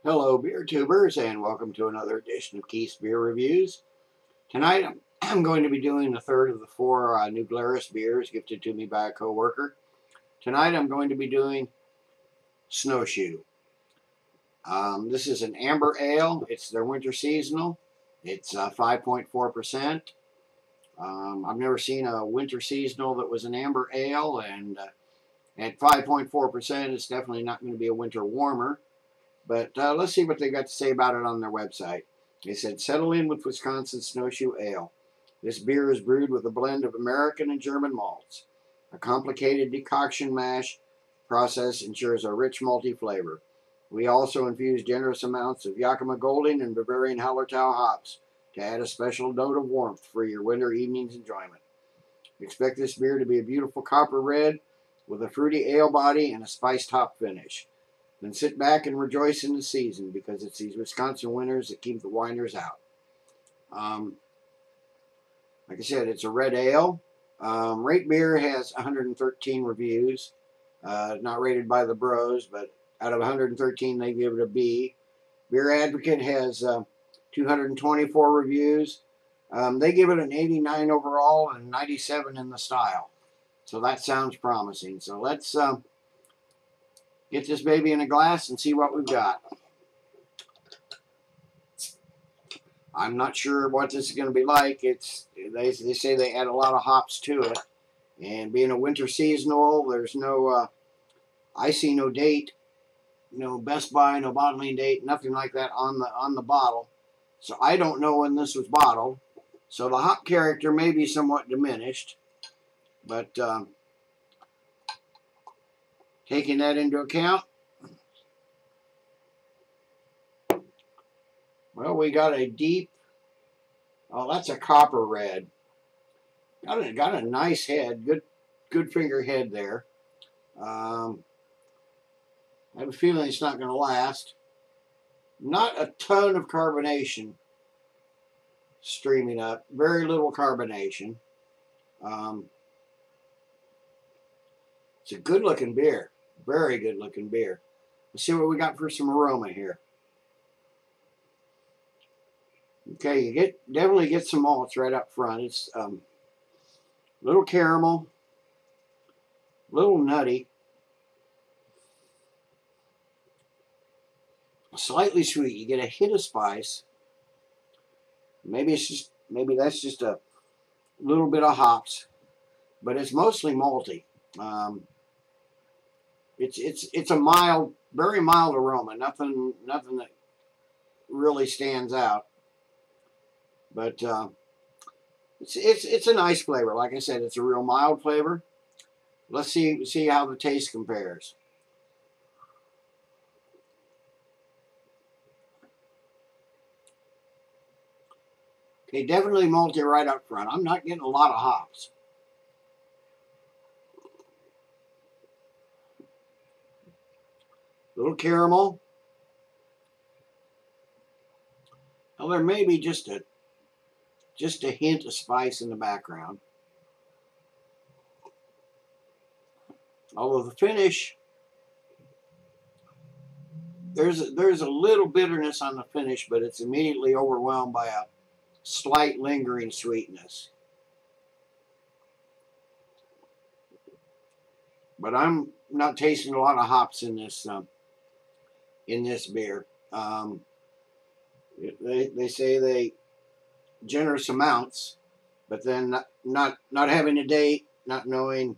Hello, beer tubers, and welcome to another edition of Keith's Beer Reviews. Tonight, I'm going to be doing the third of the four new Glarus beers gifted to me by a coworker. Tonight, I'm going to be doing Snowshoe. This is an amber ale. It's their winter seasonal. It's 5.4%. I've never seen a winter seasonal that was an amber ale, and at 5.4%, it's definitely not going to be a winter warmer. But let's see what they got to say about it on their website. They said, settle in with Wisconsin Snowshoe Ale. This beer is brewed with a blend of American and German malts. A complicated decoction mash process ensures a rich malty flavor. We also infuse generous amounts of Yakima Golding and Bavarian Hallertau hops to add a special note of warmth for your winter evening's enjoyment. Expect this beer to be a beautiful copper red with a fruity ale body and a spiced hop finish. Then sit back and rejoice in the season, because it's these Wisconsin winters that keep the whiners out. Like I said, it's a red ale. Rate Beer has 113 reviews. Not rated by the bros, but out of 113, they give it a B. Beer Advocate has 224 reviews. They give it an 89 overall and 97 in the style. So that sounds promising. So let's get this baby in a glass and see what we've got. I'm not sure what this is going to be like. They say they add a lot of hops to it, and being a winter seasonal, there's no I see no date, no Best By, no bottling date, nothing like that on the bottle. So I don't know when this was bottled. So the hop character may be somewhat diminished, but taking that into account, well, we got a deep, oh, that's a copper red. Got a nice head, good finger head there. I have a feeling it's not going to last. Not a ton of carbonation streaming up. Very little carbonation. It's a good-looking beer. Very good-looking beer. Let's see what we got for some aroma here. Okay, you definitely get some malts right up front. It's little caramel, little nutty, slightly sweet. You get a hit of spice. Maybe that's just a little bit of hops, but it's mostly malty. It's a mild, very mild aroma. Nothing that really stands out. But it's a nice flavor. Like I said, it's a real mild flavor. Let's see how the taste compares. Okay, definitely malty right up front. I'm not getting a lot of hops. Little caramel. Well, there may be just a hint of spice in the background. Although the finish, there's a little bitterness on the finish, but it's immediately overwhelmed by a slight lingering sweetness. But I'm not tasting a lot of hops in this beer. They say they generous amounts, but then not having a date, not knowing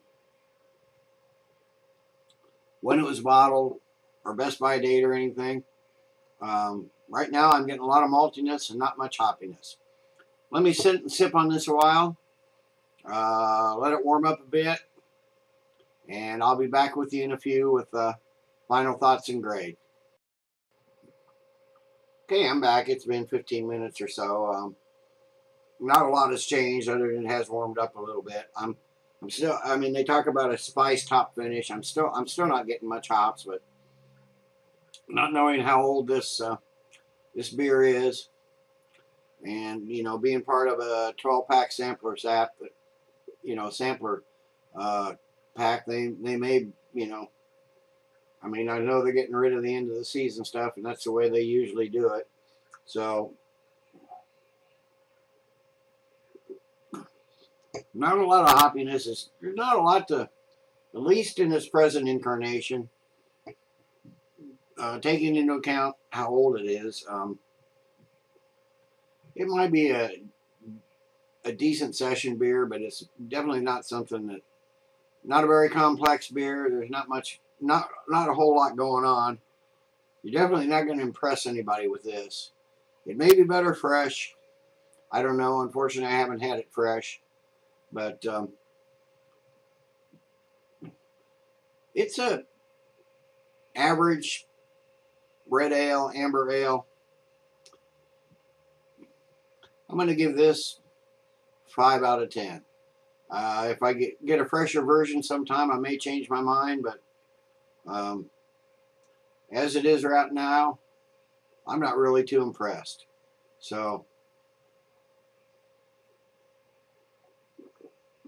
when it was bottled or Best By date or anything. Right now I'm getting a lot of maltiness and not much hoppiness. Let me sit and sip on this a while. Let it warm up a bit, and I'll be back with you in a few with final thoughts and grade. Okay, I'm back. It's been 15 minutes or so. Not a lot has changed other than it has warmed up a little bit. I'm still, I mean, they talk about a spiced hop finish. I'm still not getting much hops, but not knowing how old this beer is, and being part of a 12-pack sampler pack, they may, I mean, I know they're getting rid of the end of the season stuff, and that's the way they usually do it. So, not a lot of hoppiness. There's not a lot to, at least in its present incarnation, taking into account how old it is. It might be a decent session beer, but it's definitely not something that, not a very complex beer. There's not much, not a whole lot going on. You're definitely not going to impress anybody with this. It may be better fresh. I don't know. Unfortunately, I haven't had it fresh. But it's a average red ale, amber ale. I'm going to give this 5 out of 10. If I get a fresher version sometime, I may change my mind. But as it is right now, I'm not really too impressed. So,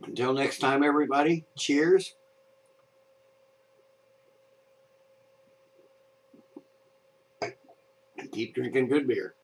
until next time, everybody, cheers. And keep drinking good beer.